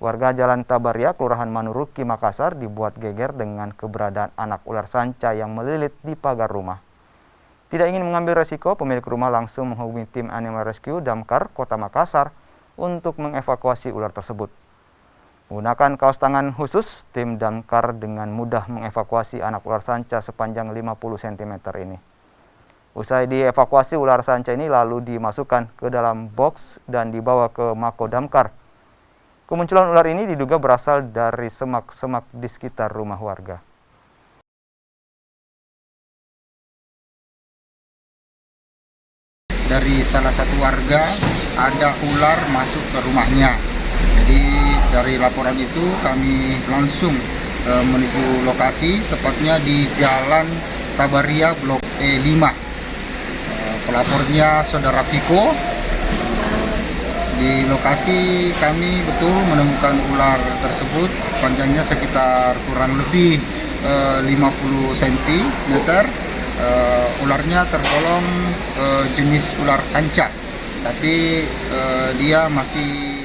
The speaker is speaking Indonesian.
Warga Jalan Tabaria, Kelurahan Manuruki, Makassar dibuat geger dengan keberadaan anak ular sanca yang melilit di pagar rumah. Tidak ingin mengambil resiko, pemilik rumah langsung menghubungi tim Animal Rescue Damkar Kota Makassar untuk mengevakuasi ular tersebut. Menggunakan kaos tangan khusus, tim Damkar dengan mudah mengevakuasi anak ular sanca sepanjang 50 cm ini. Usai dievakuasi, ular sanca ini lalu dimasukkan ke dalam box dan dibawa ke Mako Damkar. Kemunculan ular ini diduga berasal dari semak-semak di sekitar rumah warga. Dari salah satu warga ada ular masuk ke rumahnya. Jadi dari laporan itu kami langsung menuju lokasi, tepatnya di Jalan Tabaria Blok E5. Pelapornya Saudara Viko. Di lokasi kami betul menemukan ular tersebut, panjangnya sekitar kurang lebih 50 cm. Ularnya tergolong jenis ular sanca, tapi dia masih